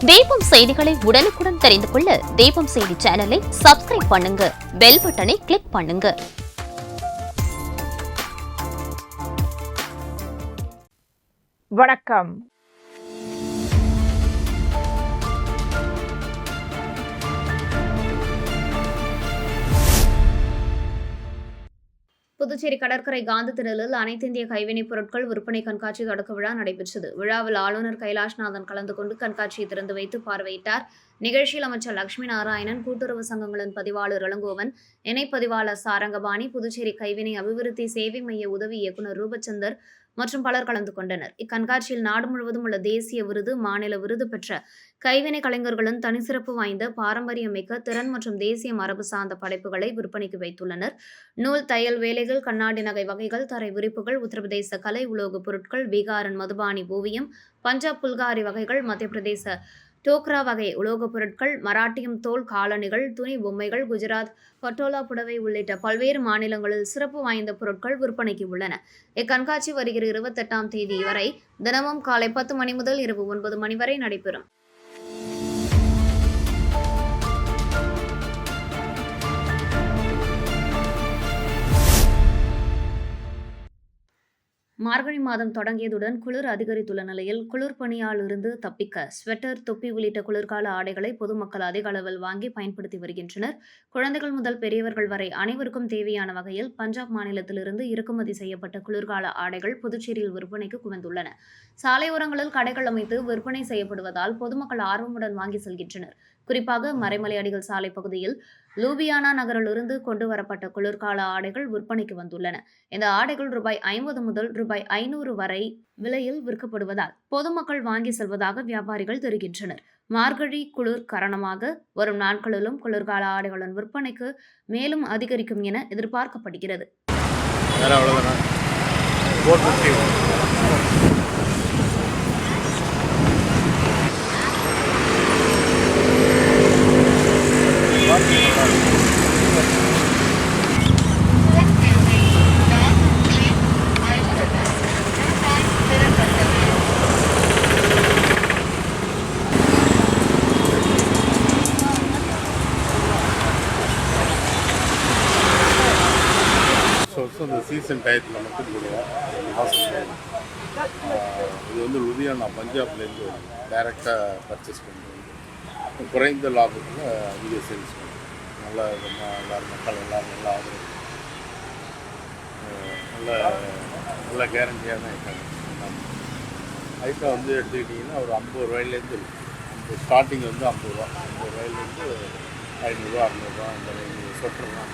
தீபம் செய்திகளை உடனுக்குடன் தெரிந்து கொள்ள தீபம் செய்தி சேனலை சப்ஸ்கிரைப் பண்ணுங்க, பெல் பட்டனை கிளிக் பண்ணுங்க. வணக்கம். புதுச்சேரி கடற்கரை காந்தி திடலில் அனைத்து இந்திய கைவினைப் பொருட்கள் விற்பனை கண்காட்சி தொடக்க விழா நடைபெற்றது. விழாவில் ஆளுநர் கைலாஷ்நாதன் கலந்து கொண்டு கண்காட்சியை திறந்து வைத்து பார்வையிட்டார். நிகழ்ச்சியில் அமைச்சர் லட்சுமி நாராயணன், கூட்டுறவு சங்கங்களின் பதிவாளர் இளங்கோவன், இணைப்பதிவாளர் சாரங்கபாணி, புதுச்சேரி கைவினை அபிவிருத்தி சேவை மைய உதவி இயக்குநர் ரூபச்சந்தர் மற்றும் பலர் கலந்து கொண்டனர். இக்கண்காட்சியில் நாடு முழுவதும் உள்ள தேசிய விருது, மாநில விருது பெற்ற கைவினை கலைஞர்களின் தனிச்சிறப்பு வாய்ந்த பாரம்பரியமிக்க திறன் மற்றும் தேசிய மரபு சார்ந்த படைப்புகளை விற்பனைக்கு வைத்துள்ளனர். நூல், தையல் வேலைகள், கண்ணாடி நகை வகைகள், தரை விரிப்புகள், உத்தரப்பிரதேச கலை உலோகப் பொருட்கள், பீகாரின் மதுபானி ஓவியம், பஞ்சாப் புல்காரி வகைகள், மத்திய பிரதேச டோக்ரா வகை உலோகப் பொருட்கள், மராட்டியம் தோல் காலணிகள், துணி பொம்மைகள், குஜராத் பட்டோலா புடவை உள்ளிட்ட பல்வேறு மாநிலங்களில் சிறப்பு வாய்ந்த பொருட்கள் விற்பனைக்கு உள்ளன. இக்கண்காட்சி வருகிற 28ஆம் தேதி வரை தினமும் காலை 10 மணி முதல் இரவு 9 மணி வரை நடைபெறும். மார்கழி மாதம் தொடங்கியதுடன் குளிர் அதிகரித்துள்ள நிலையில் குளிர் பனியாலிருந்து தப்பிக்க ஸ்வெட்டர், தொப்பி உள்ளிட்ட குளிர்கால ஆடைகளை பொதுமக்கள் அதிக அளவில் வாங்கி பயன்படுத்தி வருகின்றனர். குழந்தைகள் முதல் பெரியவர்கள் வரை அனைவருக்கும் தேவையான வகையில் பஞ்சாப் மாநிலத்திலிருந்து இறக்குமதி செய்யப்பட்ட குளிர்கால ஆடைகள் புதுச்சேரியில் விற்பனைக்கு குவிந்துள்ளன. சாலையோரங்களில் கடைகள் அமைத்து விற்பனை செய்யப்படுவதால் பொதுமக்கள் ஆர்வமுடன் வாங்கி செல்கின்றனர். குறிப்பாக மறைமலை அடிகள் சாலை பகுதியில் லூபியானா நகரிலிருந்து கொண்டு வரப்பட்ட குளிர்கால ஆடைகள் விற்பனைக்கு வந்துள்ளன. இந்த ஆடைகள் ரூபாய் 50 முதல் ரூபாய் 500 வரை விலையில் விற்கப்படுவதால் பொதுமக்கள் வாங்கி செல்வதாக வியாபாரிகள் தெரிவிக்கின்றனர். மார்கழி குளிர் காரணமாக வரும் நாட்களிலும் குளிர்கால ஆடைகளின் விற்பனைக்கு மேலும் அதிகரிக்கும் என எதிர்பார்க்கப்படுகிறது. இந்த சீசன் டயத்தில் மட்டும் போடுவோம். இது வந்து லுதியானா பஞ்சாப்லேருந்து டைரெக்டாக பர்ச்சேஸ் பண்ணுவோம். குறைந்த லாபத்தில் அதிக சேல்ஸ் பண்ணுவோம். நல்லா எல்லோரும் மக்கள் எல்லோரும் நல்லா ஆதரவு, நல்ல கேரண்டியான ஐட்டம் வந்து எடுத்துக்கிட்டிங்கன்னா ஒரு 50 ரூபாயிலேருந்து இருக்குது. ஸ்டார்டிங் வந்து 50 ரூபா, 50 ரூபாயிலேருந்து 500 ரூபா 600 ரூபா அந்த சொட்டர்லாம்.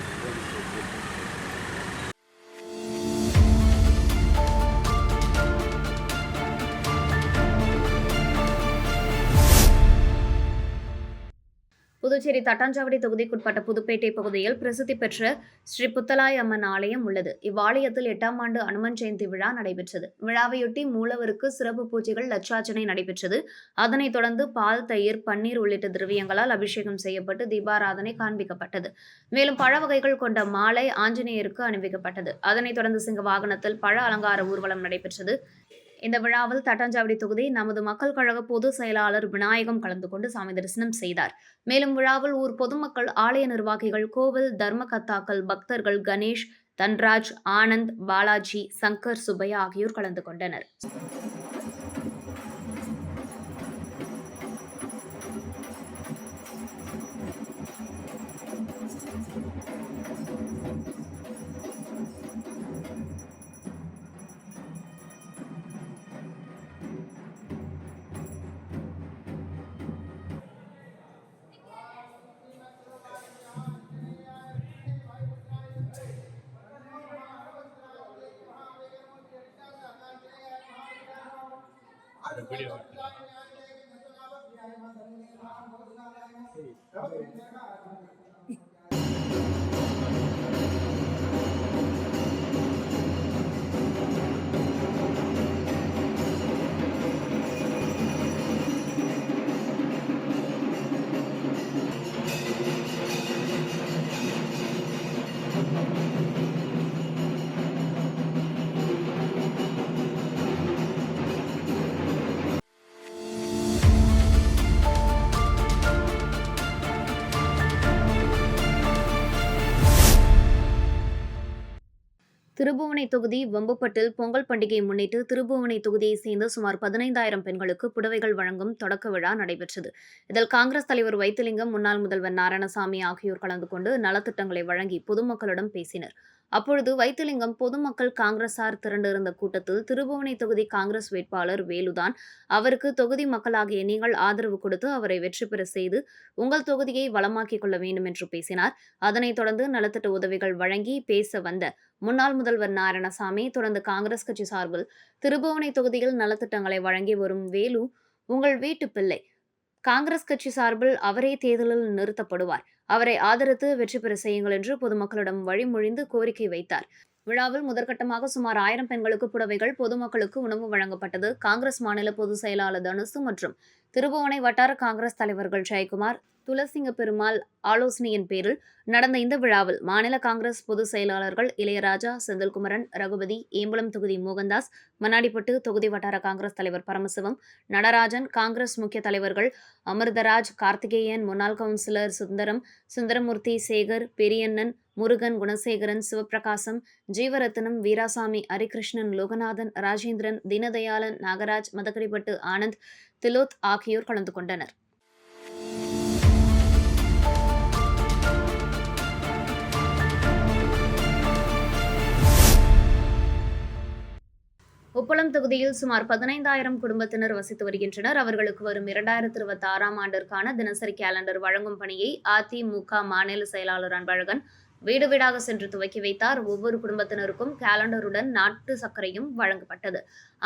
புதுச்சேரி தட்டாஞ்சாவடி தொகுதிக்குட்பட்ட புதுப்பேட்டை பகுதியில் பிரசித்தி பெற்ற ஸ்ரீ புத்தலாய் அம்மன் ஆலயம் உள்ளது. இவ்வாலயத்தில் 8ஆம் ஆண்டு அனுமன் ஜெயந்தி விழா நடைபெற்றது. விழாவையொட்டி மூலவருக்கு சிறப்பு பூஜைகள், லட்சார்ச்சனை நடைபெற்றது. அதனைத் தொடர்ந்து பால், தயிர், பன்னீர் உள்ளிட்ட திரவியங்களால் அபிஷேகம் செய்யப்பட்டு தீபாராதனை காண்பிக்கப்பட்டது. மேலும் பழ வகைகள் கொண்ட மாலை ஆஞ்சநேயருக்கு அணிவிக்கப்பட்டது. அதனைத் தொடர்ந்து சிங்க வாகனத்தில் பழ அலங்கார ஊர்வலம் நடைபெற்றது. இந்த விழாவில் தட்டாஞ்சாவடி தொகுதி நமது மக்கள் கழக பொதுச் செயலாளர் விநாயகம் கலந்து கொண்டு சாமி தரிசனம் செய்தார். மேலும் விழாவில் ஊர் பொதுமக்கள், ஆலய நிர்வாகிகள், கோவில் தர்மகர்த்தாக்கள், பக்தர்கள் கணேஷ், தன்ராஜ், ஆனந்த், பாலாஜி, சங்கர், சுப்பையா ஆகியோர் கலந்து கொண்டனர். திருபுவனை தொகுதி வம்புப்பட்டில் பொங்கல் பண்டிகையை முன்னிட்டு திருபுவனை தொகுதியைச் சேர்ந்த சுமார் 15,000 பெண்களுக்கு புடவைகள் வழங்கும் தொடக்க விழா நடைபெற்றது. இதில் காங்கிரஸ் தலைவர் வைத்திலிங்கம், முன்னாள் முதல்வர் நாராயணசாமி ஆகியோர் கலந்து கொண்டு நலத்திட்டங்களை வழங்கி பொதுமக்களிடம் பேசினர். அப்பொழுது வைத்திலிங்கம், பொதுமக்கள் காங்கிரசார் திரண்டிருந்த கூட்டத்தில் திருபுவனை தொகுதி காங்கிரஸ் வேட்பாளர் வேலுதான், அவருக்கு தொகுதி மக்களாகிய நீங்கள் ஆதரவு கொடுத்து அவரை வெற்றி பெற செய்து உங்கள் தொகுதியை வளமாக்கிக் கொள்ள வேண்டும் என்று பேசினார். அதனைத் தொடர்ந்து நலத்திட்ட உதவிகள் வழங்கி பேச வந்த முன்னாள் முதல்வர் நாராயணசாமி தொடர்ந்து காங்கிரஸ் கட்சி சார்பில் திருபுவனை தொகுதியில் நலத்திட்டங்களை வழங்கி வரும் வேலு உங்கள் வீட்டு பிள்ளை, காங்கிரஸ் கட்சி சார்பில் அவரே தேர்தலில் நிறுத்தப்படுவார், அவரை ஆதரித்து வெற்றி பெற செய்யுங்கள் என்று பொதுமக்களிடம் வழிமொழிந்து கோரிக்கை வைத்தார். விழாவில் முதற்கட்டமாக சுமார் 1000 பெண்களுக்கு புடவைகள், பொதுமக்களுக்கு உணவு வழங்கப்பட்டது. காங்கிரஸ் மாநில பொதுச் செயலாளர் தனுசு மற்றும் திருபுவனை வட்டார காங்கிரஸ் தலைவர்கள் ஜெயக்குமார், துளசிங்க பெருமாள் ஆலோசனையின் பேரில் நடந்த இந்த விழாவில் மாநில காங்கிரஸ் பொதுச் செயலாளர்கள் இளையராஜா, செந்தில்குமரன், ரகுபதி, ஏம்பலம் தொகுதி மோகன்தாஸ், மண்ணாடிப்பட்டு தொகுதி வட்டார காங்கிரஸ் தலைவர் பரமசிவம், நடராஜன், காங்கிரஸ் முக்கிய தலைவர்கள் அமிர்தராஜ், கார்த்திகேயன், முன்னாள் கவுன்சிலர் சுந்தரமூர்த்தி, சேகர், பெரியண்ணன், முருகன், குணசேகரன், சிவபிரகாசம், ஜீவரத்னம், வீராசாமி, ஹரிகிருஷ்ணன், லோகநாதன், ராஜேந்திரன், தீனதயாளன், நாகராஜ், மதகடிப்பட்டு ஆனந்த், திலோத் ஆகியோர் கலந்து கொண்டனர். உப்பளம் தொகுதியில் சுமார் 15,000 குடும்பத்தினர் வசித்து வருகின்றனர். அவர்களுக்கு வரும் 2026ஆம் ஆண்டிற்கான தினசரி கேலண்டர் வழங்கும் பணியை அதிமுக மாநில செயலாளர் அன்பழகன் வீடு வீடாக சென்று துவக்கி வைத்தார். ஒவ்வொரு குடும்பத்தினருக்கும் கேலண்டருடன் நாட்டு சர்க்கரையும் வழங்கப்பட்டது.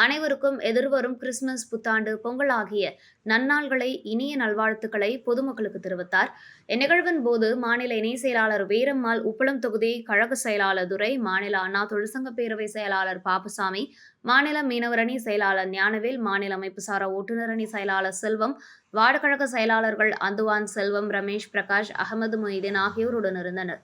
அனைவருக்கும் எதிர்வரும் கிறிஸ்துமஸ், புத்தாண்டு, பொங்கல் ஆகிய நன்னாள்களை, இனிய நல்வாழ்த்துக்களை பொதுமக்களுக்கு தெரிவித்தார். இந்நிகழ்வின் போது மாநில இணை செயலாளர் வீரம்மாள், உப்பளம் தொகுதி கழக செயலாளர் துரை, மாநில அண்ணா தொழிற்சங்க பேரவை செயலாளர் பாப்புசாமி, மாநில மீனவர் அணி செயலாளர் ஞானவேல், மாநில அமைப்புசாரா ஓட்டுநர் அணி செயலாளர் செல்வம், வார்டு கழக செயலாளர்கள் அந்துவான் செல்வம், ரமேஷ், பிரகாஷ், அகமது மொய்தீன் ஆகியோர் உடனிருந்தனர்.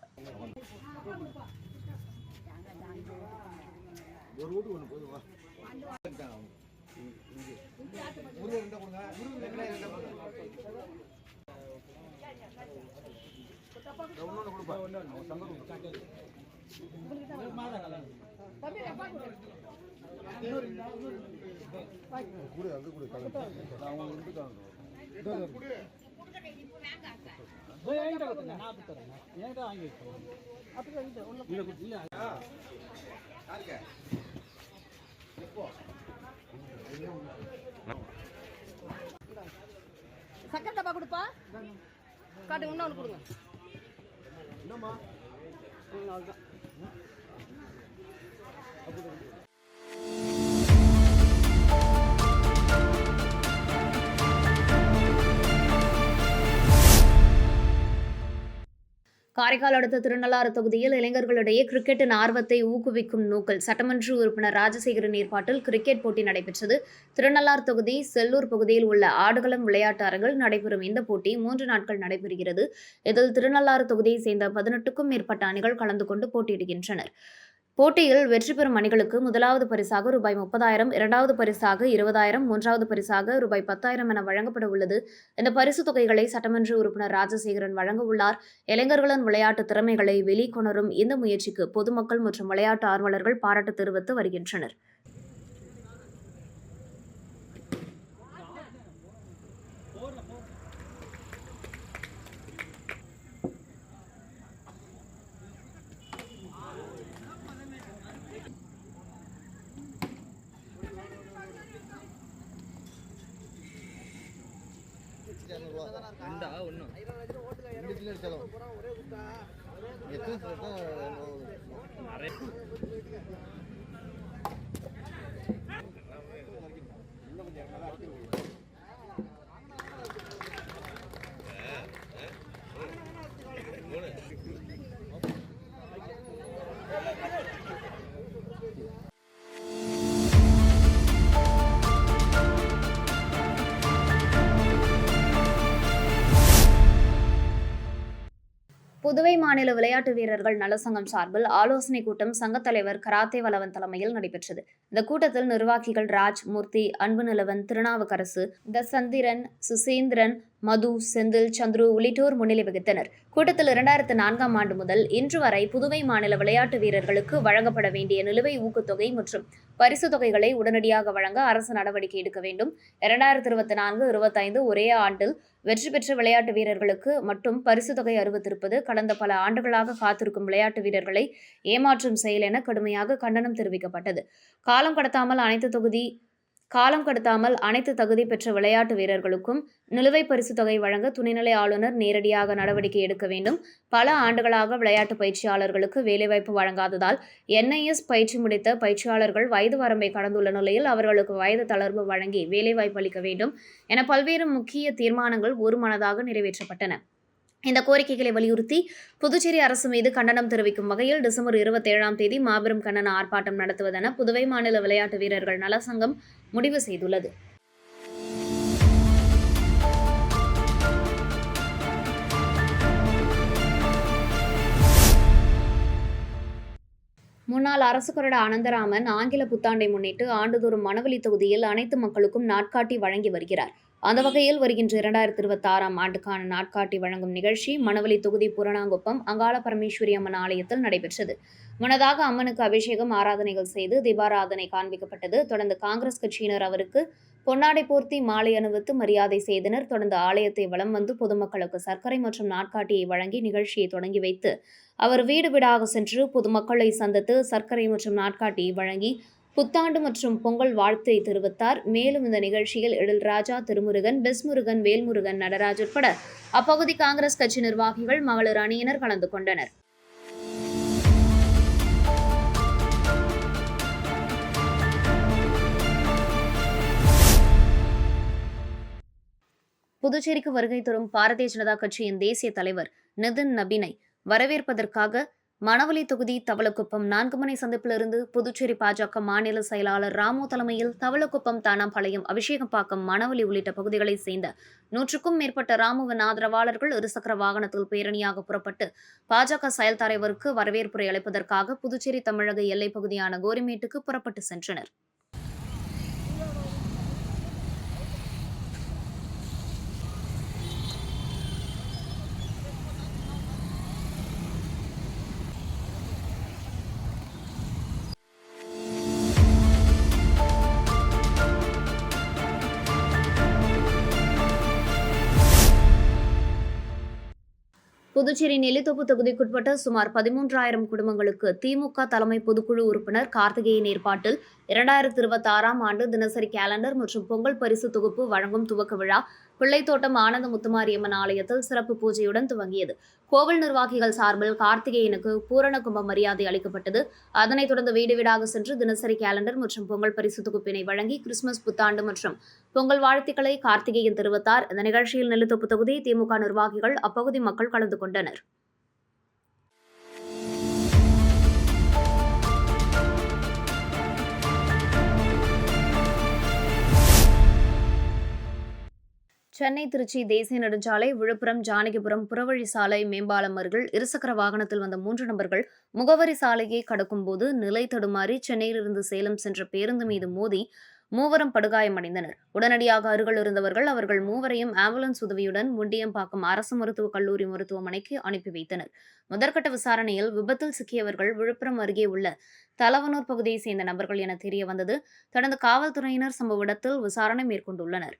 சக்கரை டப்பா கொடுப்பா, காட்டு இன்னொன்று கொடுங்க. என்னம்மா காரைக்கால் அடுத்த திருநள்ளாறு தொகுதியில் இளைஞர்களிடையே கிரிக்கெட்டின் ஆர்வத்தை ஊக்குவிக்கும் நோக்கில் சட்டமன்ற உறுப்பினர் ராஜசேகரன் ஏற்பாட்டில் கிரிக்கெட் போட்டி நடைபெற்றது. திருநள்ளாறு தொகுதி செல்லூர் பகுதியில் உள்ள ஆடுகளம் விளையாட்டு அரங்கில் நடைபெறும் இந்த போட்டி 3 நாட்கள் நடைபெறுகிறது. இதில் திருநள்ளாறு தொகுதியைச் சேர்ந்த 18க்கும் மேற்பட்ட அணிகள் கலந்து கொண்டு போட்டியிடுகின்றனர். போட்டியில் வெற்றி பெறும் அணிகளுக்கு முதலாவது பரிசாக ரூபாய் 30,000, இரண்டாவது பரிசாக 20,000, மூன்றாவது பரிசாக ரூபாய் 10,000 என வழங்கப்பட உள்ளது. இந்த பரிசு தொகைகளை சட்டமன்ற உறுப்பினர் ராஜசேகரன் வழங்க உள்ளார். இளைஞர்களின் விளையாட்டு திறமைகளை வெளிக்கொணரும் இந்த முயற்சிக்கு பொதுமக்கள் மற்றும் விளையாட்டு ஆர்வலர்கள் பாராட்டு தெரிவித்து வருகின்றனர். புதுவை மாநில விளையாட்டு வீரர்கள் நலசங்கம் சார்பில் ஆலோசனைக் கூட்டம் சங்கத் தலைவர் கராத்தே வளவன் தலைமையில் நடைபெற்றது. இந்த கூட்டத்தில் நிர்வாகிகள் ராஜ், மூர்த்தி, அன்பு நிலவன், திருநாவுக்கரசு, தசந்திரன், சுசேந்திரன், மது, செந்தில், சந்துரு உள்ளிட்டோர் முன்னிலை வகித்தனர். கூட்டத்தில் 2004ஆம் ஆண்டு முதல் இன்று வரை புதுவை மாநில விளையாட்டு வீரர்களுக்கு வழங்கப்பட வேண்டிய நிலுவை ஊக்கத்தொகை மற்றும் பரிசுத் தொகைகளை உடனடியாக வழங்க அரசு நடவடிக்கை எடுக்க வேண்டும். 2024-25 ஒரே ஆண்டில் வெற்றி பெற்ற விளையாட்டு வீரர்களுக்கு மட்டும் பரிசுத் தொகை அறிவித்திருப்பது கடந்த பல ஆண்டுகளாக காத்திருக்கும் விளையாட்டு வீரர்களை ஏமாற்றும் செயல் என கடுமையாக கண்டனம் தெரிவிக்கப்பட்டது. காலம் கடத்தாமல் அனைத்து தகுதி பெற்ற விளையாட்டு வீரர்களுக்கும் நிலுவைப் பரிசுத் தொகை வழங்க துணைநிலை ஆளுநர் நேரடியாக நடவடிக்கை எடுக்க வேண்டும். பல ஆண்டுகளாக விளையாட்டு பயிற்சியாளர்களுக்கு வேலைவாய்ப்பு வழங்காததால் NIS பயிற்சி முடித்த பயிற்சியாளர்கள் வயது வரம்பை கடந்துள்ள நிலையில் அவர்களுக்கு வயது தளர்வு வழங்கி வேலைவாய்ப்பு அளிக்க வேண்டும் என பல்வேறு முக்கிய தீர்மானங்கள் ஒருமனதாக நிறைவேற்றப்பட்டன. இந்த கோரிக்கைகளை வலியுறுத்தி புதுச்சேரி அரசு மீது கண்டனம் தெரிவிக்கும் வகையில் டிசம்பர் 27ஆம் தேதி மாபெரும் கண்டன ஆர்ப்பாட்டம் நடத்துவதென புதுவை மாநில விளையாட்டு வீரர்கள் நல சங்கம் முடிவு செய்துள்ளது. முன்னாள் அரசு கொறடா அனந்தராமன் ஆங்கில புத்தாண்டை முன்னிட்டு ஆண்டுதோறும் மணவெளி தொகுதியில் அனைத்து மக்களுக்கும் நாட்காட்டி வழங்கி வருகிறார். அந்த வகையில் வருகின்ற 2026ஆம் ஆண்டுக்கான நாட்காட்டி வழங்கும் நிகழ்ச்சி மணவெளி தொகுதி பூரணாங்குப்பம் அங்காள பரமேஸ்வரி அம்மன் ஆலயத்தில் நடைபெற்றது. முன்னதாக அம்மனுக்கு அபிஷேகம், ஆராதனைகள் செய்து தீபாராதனை காண்பிக்கப்பட்டது. தொடர்ந்து காங்கிரஸ் கட்சியினர் அவருக்கு பொன்னாடை போர்த்தி மாலை அணிவித்து மரியாதை செய்தனர். தொடர்ந்து ஆலயத்தை வலம் வந்து பொதுமக்களுக்கு சர்க்கரை மற்றும் நாட்காட்டியை வழங்கி நிகழ்ச்சியை தொடங்கி வைத்து அவர் வீடு வீடாக சென்று பொதுமக்களை சந்தித்து சர்க்கரை மற்றும் நாட்காட்டியை வழங்கி புத்தாண்டு மற்றும் பொங்கல் வாழ்த்தை தெரிவித்தார். மேலும் இந்த நிகழ்ச்சியில் எழில்ராஜா, திருமுருகன், பெஸ்முருகன், வேல்முருகன், நடராஜ் உட்பட அப்பகுதி காங்கிரஸ் கட்சி நிர்வாகிகள், மகளிர் அணியினர் கலந்து கொண்டனர். புதுச்சேரிக்கு வருகை தரும் பாரதிய ஜனதா கட்சியின் தேசிய தலைவர் நிதின் நபீனை வரவேற்பதற்காக மணவெளி தொகுதி தவளக்குப்பம் 4 மணி சந்திப்பிலிருந்து புதுச்சேரி பாஜக மாநில செயலாளர் ராமு தலைமையில் தவளக்குப்பம், தானாம்பாளையம், அபிஷேகம்பாக்கம், மணவெளி உள்ளிட்ட பகுதிகளைச் சேர்ந்த 100க்கும் மேற்பட்ட ராமுவின் ஆதரவாளர்கள் இருசக்கர வாகனத்தில் பேரணியாக புறப்பட்டு பாஜக செயல் தலைவருக்கு வரவேற்புரை அளிப்பதற்காக புதுச்சேரி தமிழக எல்லைப் பகுதியான கோரிமேட்டுக்கு புறப்பட்டு சென்றனர். புதுச்சேரி நெல்லித்தோப்பு தொகுதிக்குட்பட்ட சுமார் 13,000 குடும்பங்களுக்கு திமுக தலைமை பொதுக்குழு உறுப்பினர் கார்த்திகேயன் ஏற்பாட்டில் 2026ஆம் ஆண்டு தினசரி கேலண்டர் மற்றும் பொங்கல் பரிசு தொகுப்பு வழங்கும் துவக்க விழா பிள்ளைத்தோட்டம் ஆனந்த முத்துமாரியம்மன் ஆலயத்தில் சிறப்பு பூஜையுடன் துவங்கியது. கோவில் நிர்வாகிகள் சார்பில் கார்த்திகேயனுக்கு பூரண கும்ப மரியாதை அளிக்கப்பட்டது. அதனைத் தொடர்ந்து வீடு வீடாக சென்று தினசரி கேலண்டர் மற்றும் பொங்கல் பரிசு தொகுப்பினை வழங்கி கிறிஸ்துமஸ், புத்தாண்டு மற்றும் பொங்கல் வாழ்த்துக்களை கார்த்திகேயன் தெரிவித்தார். இந்த நிகழ்ச்சியில் நெல்லித்தோப்பு தொகுதி திமுக நிர்வாகிகள், அப்பகுதி மக்கள் கலந்து கொண்டனர். சென்னை திருச்சி தேசிய நெடுஞ்சாலை விழுப்புரம் ஜானகிபுரம் புறவழி சாலை மேம்பாலம் அருகில் இருசக்கர வாகனத்தில் வந்த 3 நபர்கள் முகவரி சாலையை கடக்கும் போது நிலை தடுமாறி சென்னையிலிருந்து சேலம் சென்ற பேருந்து மீது மோதி மூவரும் படுகாயமடைந்தனர். உடனடியாக அருகில் இருந்தவர்கள் அவர்கள் மூவரையும் ஆம்புலன்ஸ் உதவியுடன் முண்டியம்பாக்கம் அரசு மருத்துவக் கல்லூரி மருத்துவமனைக்கு அனுப்பி வைத்தனர். முதற்கட்ட விசாரணையில் விபத்தில் சிக்கியவர்கள் விழுப்புரம் அருகே உள்ள தலவனூர் பகுதியைச் சேர்ந்த நபர்கள் என தெரிய வந்தது. தொடர்ந்து காவல்துறையினர் சம்பவ இடத்தில் விசாரணை மேற்கொண்டுள்ளனர்.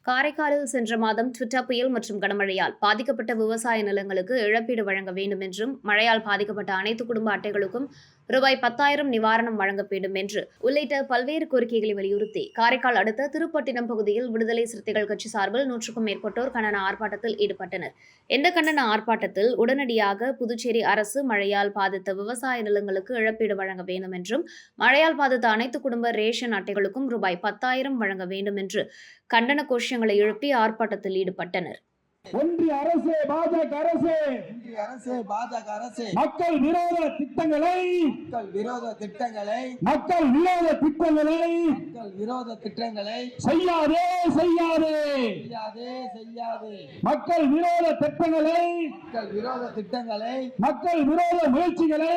காரைக்காலில் சென்ற மாதம் ட்விட்டா புயல் மற்றும் கனமழையால் பாதிக்கப்பட்ட விவசாய நிலங்களுக்கு இழப்பீடு வழங்க வேண்டும் என்றும் மழையால் பாதிக்கப்பட்ட அனைத்து குடும்ப அட்டைகளுக்கும் ரூபாய் 10,000 நிவாரணம் வழங்க வேண்டும் என்று உள்ளிட்ட பல்வேறு கோரிக்கைகளை வலியுறுத்தி காரைக்கால் அடுத்த திருப்பட்டினம் பகுதியில் விடுதலை சிறுத்தைகள் கட்சி சார்பில் 100க்கும் மேற்பட்டோர் கண்டன ஆர்ப்பாட்டத்தில் ஈடுபட்டனர். இந்த கண்டன ஆர்ப்பாட்டத்தில் உடனடியாக புதுச்சேரி அரசு மழையால் பாதித்த விவசாய நிலங்களுக்கு இழப்பீடு வழங்க வேண்டும் என்றும் மழையால் பாதித்த அனைத்து குடும்ப ரேஷன் அட்டைகளுக்கும் ரூபாய் 10,000 வழங்க வேண்டும் என்று கண்டன கோஷங்களை எழுப்பி ஆர்ப்பாட்டத்தில் ஈடுபட்டனர். ஒன்றிய அரசு பாஜக அரசு இந்திய அரசு பாஜக அரசு மக்கள் விரோத திட்டங்களை மக்கள் விரோத திட்டங்களை செய்யாதே மக்கள் விரோத திட்டங்களை மக்கள் விரோத முயற்சிகளை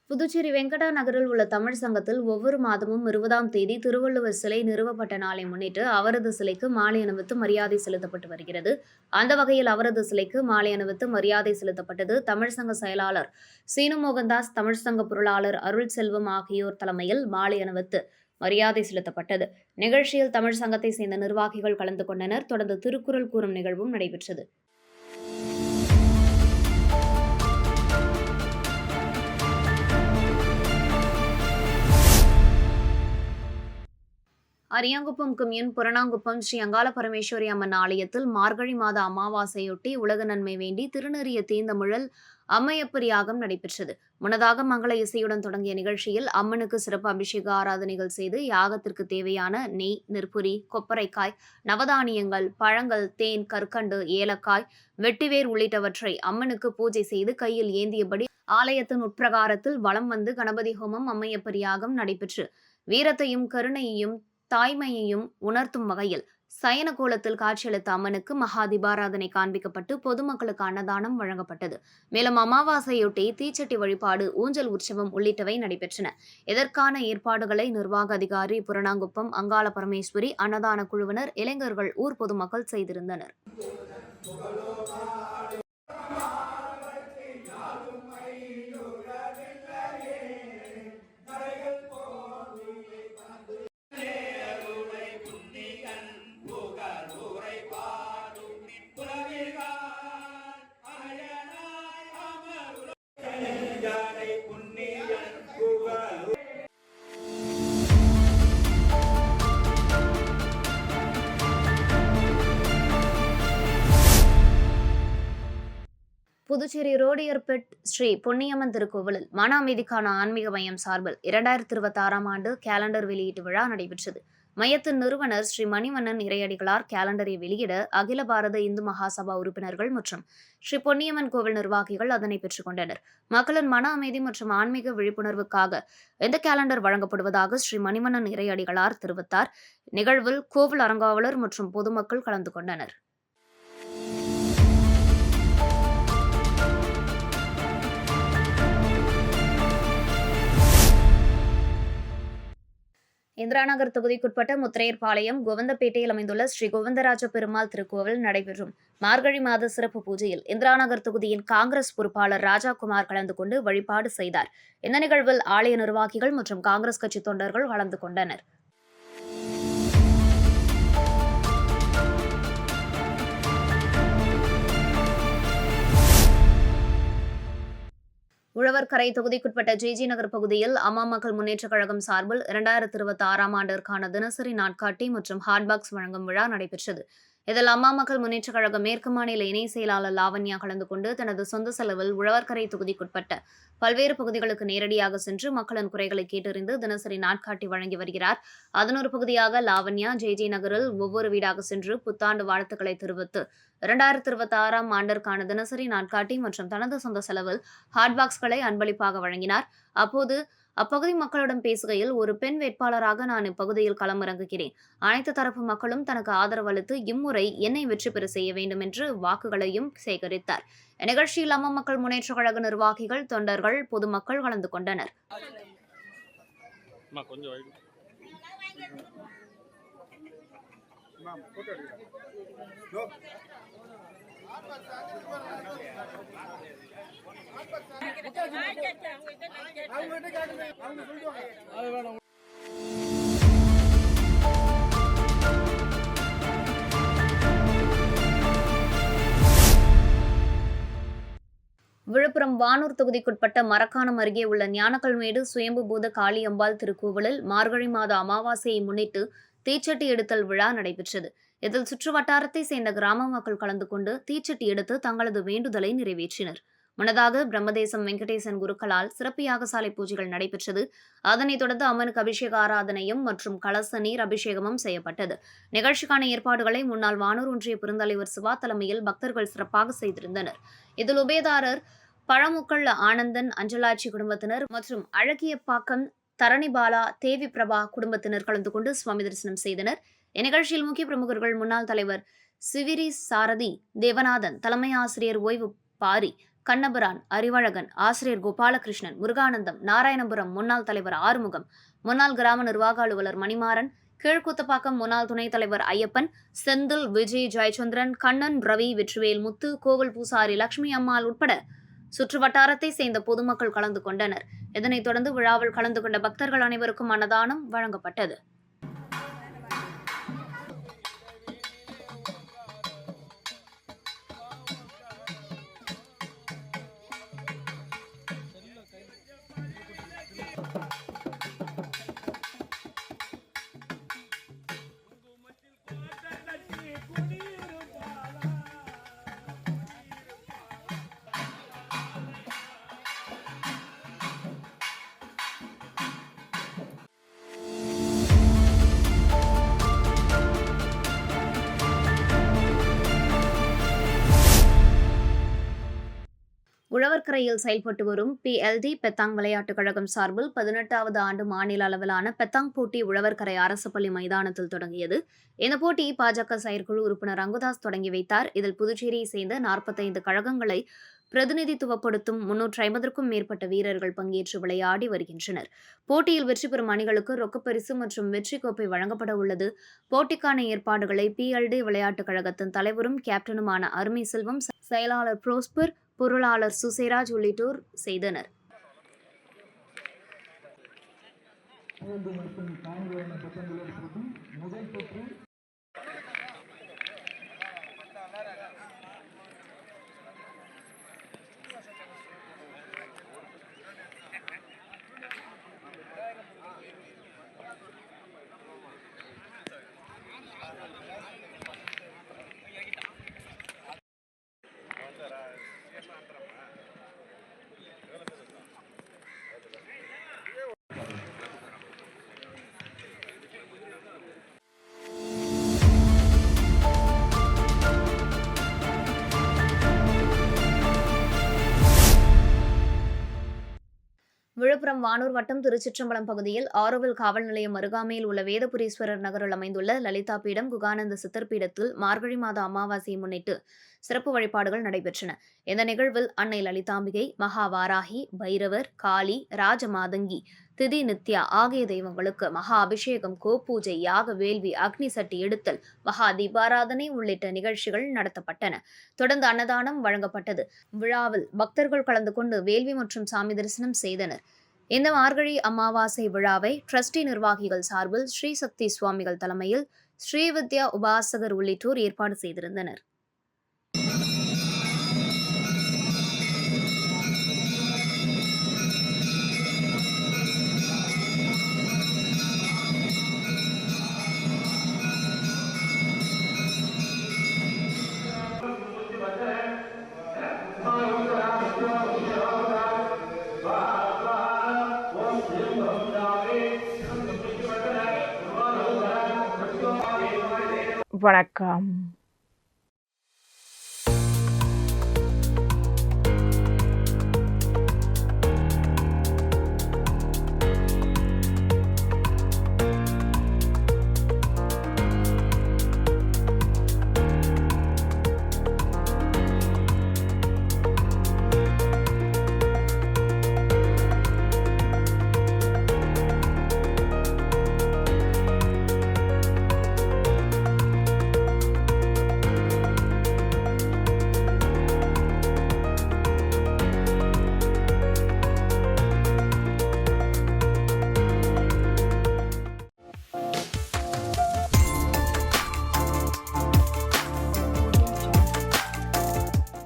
புதுச்சேரி வெங்கடா நகரில் உள்ள தமிழ் சங்கத்தில் ஒவ்வொரு மாதமும் 20ஆம் தேதி திருவள்ளுவர் சிலை நிறுவப்பட்ட நாளை முன்னிட்டு அவரது சிலைக்கு மாலை அணிவித்து மரியாதை செலுத்தப்பட்டு வருகிறது. அந்த வகையில் அவரது சிலைக்கு மாலை அணிவித்து மரியாதை செலுத்தப்பட்டது. தமிழ் சங்க செயலாளர் சீனு மோகன்தாஸ், தமிழ் சங்க பொருளாளர் அருள் செல்வம் ஆகியோர் தலைமையில் மாலை அணிவித்து மரியாதை செலுத்தப்பட்டது. நிகழ்ச்சியில் தமிழ் சங்கத்தை சேர்ந்த நிர்வாகிகள் கலந்து கொண்டனர். தொடர்ந்து திருக்குறள் கூறும் நிகழ்வும் நடைபெற்றது. அரியாங்குப்பம் கும்யூன் புரணாங்குப்பம் ஸ்ரீ அங்காள பரமேஸ்வரி அம்மன் ஆலயத்தில் மார்கழி மாத அமாவாசையொட்டி உலக நன்மை வேண்டி திருநெறிய தீந்தமிழல் அம்மையப்பர் யாகம் நடைபெற்றது. முன்னதாக மங்கள இசையுடன் தொடங்கிய நிகழ்ச்சியில் அம்மனுக்கு சிறப்பு அபிஷேக ஆராதனைகள் செய்து யாகத்திற்கு தேவையான நெய், நெற்புரி, கொப்பரைக்காய், நவதானியங்கள், பழங்கள், தேன், கற்கண்டு, ஏலக்காய், வெட்டிவேர் உள்ளிட்டவற்றை அம்மனுக்கு பூஜை செய்து கையில் ஏந்தியபடி ஆலயத்தின் உட்பிரகாரத்தில் வலம் வந்து கணபதி ஹோமம், அம்மையப்பர் யாகம் நடைபெற்று வீரத்தையும் கருணையையும் தாய்மையையும் உணர்த்தும் வகையில் சயன கோலத்தில் காட்சியளித்த அம்மனுக்கு மகா தீபாராதனை காண்பிக்கப்பட்டு பொதுமக்களுக்கு அன்னதானம் வழங்கப்பட்டது. மேலும் அமாவாசையொட்டி தீச்சட்டி வழிபாடு, ஊஞ்சல் உற்சவம் உள்ளிட்டவை நடைபெற்றன. இதற்கான ஏற்பாடுகளை நிர்வாக அதிகாரி புரணாங்குப்பம் அங்காள பரமேஸ்வரி அன்னதான குழுவினர், இளைஞர்கள், ஊர் பொதுமக்கள் செய்திருந்தனர். புதுச்சேரி ரோடியர்பெட் ஸ்ரீ பொன்னியம்மன் திருக்கோவிலில் மன அமைதிக்கான ஆன்மீக மையம் சார்பில் 2026ஆம் ஆண்டு கேலண்டர் வெளியீட்டு விழா நடைபெற்றது. மையத்தின் நிறுவனர் ஸ்ரீ மணிவண்ணன் இறையடிகளார் கேலண்டரை வெளியிட அகில பாரத இந்து மகாசபா உறுப்பினர்கள் மற்றும் ஸ்ரீ பொன்னியம்மன் கோவில் நிர்வாகிகள் அதனை பெற்றுக் கொண்டனர். மக்களின் மன அமைதி மற்றும் ஆன்மீக விழிப்புணர்வுக்காக இந்த கேலண்டர் வழங்கப்படுவதாக ஸ்ரீ மணிவண்ணன் இறையடிகளார் தெரிவித்தார். நிகழ்வில் கோவில் அறங்காவலர் மற்றும் பொதுமக்கள் கலந்து கொண்டனர். இந்திராநகர் தொகுதிக்குட்பட்ட முத்திரையர்பாளையம் கோவிந்தப்பேட்டையில் அமைந்துள்ள ஸ்ரீ கோவிந்தராஜ பெருமாள் திருக்கோவில் நடைபெறும் மார்கழி மாத சிறப்பு பூஜையில் இந்திராநகர் தொகுதியின் காங்கிரஸ் பொறுப்பாளர் ராஜாகுமார் கலந்து கொண்டு வழிபாடு செய்தார். இந்த நிகழ்வில் ஆலய நிர்வாகிகள் மற்றும் காங்கிரஸ் கட்சி தொண்டர்கள் கலந்து கொண்டனர். உழவர்கரை தொகுதிக்குட்பட்ட ஜிஜி நகர் பகுதியில் அம்மா மக்கள் முன்னேற்றக் கழகம் சார்பில் 2026ஆம் ஆண்டிற்கான தினசரி நாட்காட்டி மற்றும் ஹாட்பாக்ஸ் வழங்கும் விழா நடைபெற்றது. இதில் அம்மா மக்கள் முன்னேற்றக் கழக மேற்கு மாநில இணை செயலாளர் லாவண்யா கலந்து கொண்டு தனது சொந்த செலவில் உழவர்கரை தொகுதிக்குட்பட்ட பல்வேறு பகுதிகளுக்கு நேரடியாக சென்று மக்களின் குறைகளை கேட்டறிந்து தினசரி நாட்காட்டி வழங்கி வருகிறார். அதன் ஒரு பகுதியாக லாவண்யா ஜேஜே நகரில் ஒவ்வொரு வீடாக சென்று புத்தாண்டு வாழ்த்துக்களை தெரிவித்து 2026ஆம் ஆண்டிற்கான தினசரி நாட்காட்டி மற்றும் தனது சொந்த செலவில் ஹாட்பாக்ஸ்களை அன்பளிப்பாக வழங்கினார். அப்போது அப்பகுதி மக்களிடம் பேசுகையில், ஒரு பெண் வேட்பாளராக நான் இப்பகுதியில் களமிறங்குகிறேன். அனைத்து தரப்பு மக்களும் தனக்கு ஆதரவு அளித்து இம்முறை என்னை வெற்றி பெற செய்ய வேண்டும் என்று வாக்குகளையும் சேகரித்தார். நிகழ்ச்சியில் அம்மா மக்கள் முன்னேற்றக் கழக நிர்வாகிகள், தொண்டர்கள், பொதுமக்கள் கலந்து கொண்டனர். விழுப்புரம் வானூர் தொகுதிக்குட்பட்ட மரக்காணம் அருகே உள்ள ஞானக்கல்மேடு சுயம்பு பூத காளியம்பாள் திருக்கோவிலில் மார்கழி மாத அமாவாசையை முன்னிட்டு தீச்சட்டி எடுத்தல் விழா நடைபெற்றது. இதில் சுற்று வட்டாரத்தை சேர்ந்த கிராம மக்கள் கலந்து கொண்டு தீச்சட்டி எடுத்து தங்களது வேண்டுதலை நிறைவேற்றினர். முன்னதாக பிரம்மதேசம் வெங்கடேசன் குருக்களால் சிறப்பு யாகசாலை பூஜைகள் நடைபெற்றது. அதனைத் தொடர்ந்து அம்மனுக்கு அபிஷேக ஆராதனையும் மற்றும் கலச நீர் அபிஷேகமும் செய்யப்பட்டது. நிகழ்ச்சிக்கான ஏற்பாடுகளை முன்னாள் வானூர் ஒன்றிய பெருந்தலைவர் சிவா தலைமையில் பக்தர்கள் சிறப்பாக செய்திருந்தனர். இதில் உபேதாரர் பழமுக்கள் ஆனந்தன், அஞ்சலாட்சி குடும்பத்தினர் மற்றும் அழகியப்பாக்கம் தரணிபாலா, தேவி பிரபா குடும்பத்தினர் கலந்து கொண்டு சுவாமி தரிசனம் செய்தனர். இந்நிகழ்ச்சியில் முக்கிய பிரமுகர்கள் முன்னாள் தலைவர் சிவிரி சாரதி தேவநாதன், தலைமை ஆசிரியர் ஓய்வு பாரி கண்ணபுரான், அறிவழகன், ஆசிரியர் கோபாலகிருஷ்ணன், முருகானந்தம், நாராயணபுரம் முன்னாள் தலைவர் ஆறுமுகம், முன்னாள் கிராம நிர்வாக அலுவலர் மணிமாறன், கீழ்குத்தப்பாக்கம் முன்னாள் துணைத் தலைவர் ஐயப்பன், செந்தில், விஜய், ஜெயச்சந்திரன், கண்ணன், ரவி, வெற்றிவேல், முத்து, கோவில் பூசாரி லட்சுமி அம்மாள் உட்பட சுற்று வட்டாரத்தை சேர்ந்த பொதுமக்கள் கலந்து கொண்டனர். இதனைத் தொடர்ந்து விழாவில் கலந்து கொண்ட பக்தர்கள் அனைவருக்கும் அன்னதானம் வழங்கப்பட்டது. உழவர்கரையில் செயல்பட்டு வரும் PLD பெத்தாங் விளையாட்டுக் கழகம் சார்பில் 18வது ஆண்டு மாநில அளவிலான பெத்தாங் போட்டி உழவர்கரை அரசு பள்ளி மைதானத்தில் தொடங்கியது. இந்த போட்டி பாஜக செயற்குழு உறுப்பினர் அங்குதாஸ் தொடங்கி வைத்தார். இதில் புதுச்சேரியை சேர்ந்த 45 கழகங்களை பிரதிநிதித்துவப்படுத்தும் 350க்கும் மேற்பட்ட வீரர்கள் பங்கேற்று விளையாடி வருகின்றனர். போட்டியில் வெற்றி பெறும் அணிகளுக்கு ரொக்கப்பரிசு மற்றும் வெற்றி கோப்பை வழங்கப்பட உள்ளது. போட்டிக்கான ஏற்பாடுகளை PLD விளையாட்டுக் கழகத்தின் தலைவரும் கேப்டனுமான அருமை செல்வம், செயலாளர் புரோஸ்பர், பொருளாளர் சுசேராஜ் உள்ளிட்டோர் செய்தனர். விழுப்புரம் வானூர் வட்டம் திருச்சிற்றம்பலம் பகுதியில் ஆரோவில் காவல் நிலையம் அருகாமையில் உள்ள வேதபுரீஸ்வரர் நகரில் அமைந்துள்ள லலிதா பீடம் குகானந்த சித்தர் பீடத்தில் மார்கழி மாத அமாவாசையை முன்னிட்டு சிறப்பு வழிபாடுகள் நடைபெற்றன. இந்த நிகழ்வில் அன்னை லலிதாம்பிகை, மகாவாராகி, பைரவர், காளி, ராஜமாதங்கி, திதி நித்யா ஆகிய தெய்வங்களுக்கு மகா அபிஷேகம், கோபூஜை, யாக வேள்வி, அக்னி சட்டி எடுத்தல், மகா தீபாராதனை உள்ளிட்ட நிகழ்ச்சிகள் நடத்தப்பட்டன. தொடர்ந்து அன்னதானம் வழங்கப்பட்டது. விழாவில் பக்தர்கள் கலந்து கொண்டு வேள்வி மற்றும் சாமி தரிசனம் செய்தனர். இந்த மார்கழி அமாவாசை விழாவை டிரஸ்டி நிர்வாகிகள் சார்பில் ஸ்ரீ சக்தி சுவாமிகள் தலைமையில் ஸ்ரீவித்யா உபாசகர் உள்ளிட்டோர் ஏற்பாடு செய்திருந்தனர். வணக்கம்.